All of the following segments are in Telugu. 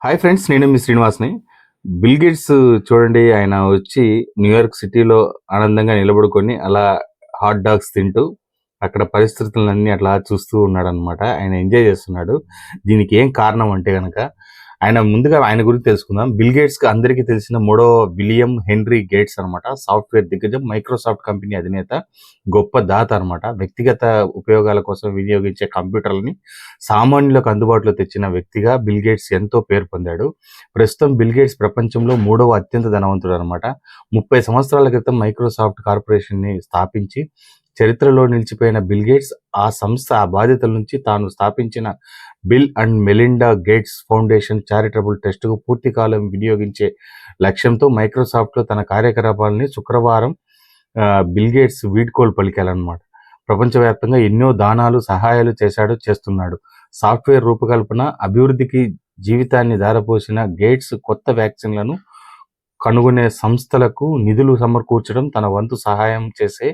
హాయ్ ఫ్రెండ్స్, నేను మీ శ్రీనివాస్ని. బిల్ గేట్స్ చూడండి, ఆయన వచ్చి న్యూయార్క్ సిటీలో ఆనందంగా నిలబడుకొని అలా హాట్ డాగ్స్ తింటూ అక్కడ పరిస్థితులన్నీ అట్లా చూస్తూ ఉన్నాడనమాట. ఆయన ఎంజాయ్ చేస్తున్నాడు. దీనికి ఏం కారణం అంటే గనక ముందుగా ఆయన గురించి తెలుసుకుందాం. బిల్ గేట్స్కి అందరికీ తెలిసిన మూడో విలియం హెన్రీ గేట్స్ అనమాట. సాఫ్ట్వేర్ దిగ్గజం, మైక్రోసాఫ్ట్ కంపెనీ అధినేత, గొప్ప దాత అనమాట. వ్యక్తిగత ఉపయోగాల కోసం వినియోగించే కంప్యూటర్లని సామాన్యులకు అందుబాటులో తెచ్చిన వ్యక్తిగా బిల్ గేట్స్ ఎంతో పేరు పొందాడు. ప్రస్తుతం బిల్ గేట్స్ ప్రపంచంలో మూడవ అత్యంత ధనవంతుడు అనమాట. 30 సంవత్సరాల క్రితం మైక్రోసాఫ్ట్ కార్పొరేషన్ని స్థాపించి చరిత్రలో నిలిచిపోయిన బిల్ గేట్స్ ఆ బాధ్యతల నుంచి తాను స్థాపించిన Bill and Melinda Gates Foundation charitable ట్రస్ట్కు పూర్తి కాలం వినియోగించే లక్ష్యంతో మైక్రోసాఫ్ట్లో తన కార్యకలాపాలని శుక్రవారం బిల్ గేట్స్ వీడ్కోలు పలికాలన్నమాట. ప్రపంచవ్యాప్తంగా ఎన్నో దానాలు, సహాయాలు చేస్తున్నాడు. సాఫ్ట్వేర్ రూపకల్పన, అభివృద్ధికి జీవితాన్ని ధారపోసిన గేట్స్ కొత్త వ్యాక్సిన్లను కనుగొనే సంస్థలకు నిధులు సమకూర్చడం, తన వంతు సహాయం చేసే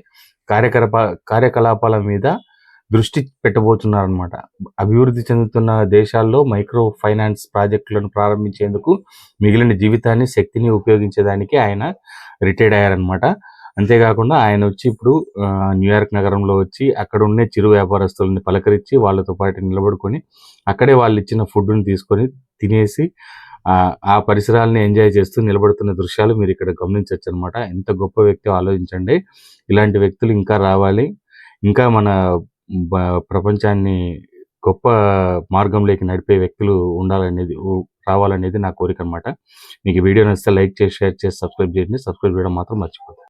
కార్యకలాపాల మీద దృష్టి పెట్టబోతున్నారనమాట. అభివృద్ధి చెందుతున్న దేశాల్లో మైక్రో ఫైనాన్స్ ప్రాజెక్టులను ప్రారంభించేందుకు మిగిలిన జీవితాన్ని, శక్తిని ఉపయోగించేదానికి ఆయన రిటైర్డ్ అయ్యారనమాట. అంతేకాకుండా ఆయన వచ్చి ఇప్పుడు న్యూయార్క్ నగరంలో వచ్చి అక్కడ ఉండే చిరు వ్యాపారస్తులని పలకరించి వాళ్ళతో పాటు నిలబడుకొని అక్కడే వాళ్ళు ఇచ్చిన ఫుడ్ని తీసుకొని తినేసి ఆ పరిసరాలని ఎంజాయ్ చేస్తూ నిలబడుతున్న దృశ్యాలు మీరు ఇక్కడ గమనించవచ్చు అనమాట. ఎంత గొప్ప వ్యక్తి ఆలోచించండి. ఇలాంటి వ్యక్తులు ఇంకా రావాలి. ఇంకా మన ప్రపంచాన్ని గొప్ప మార్గంలోకి నడిపే వ్యక్తులు రావాలనేది నా కోరిక అనమాట. మీకు వీడియో నచ్చితే లైక్ చేసి, షేర్ చేసి, సబ్స్క్రైబ్ చేయండి. సబ్స్క్రైబ్ చేయడం మాత్రం మర్చిపోతుంది.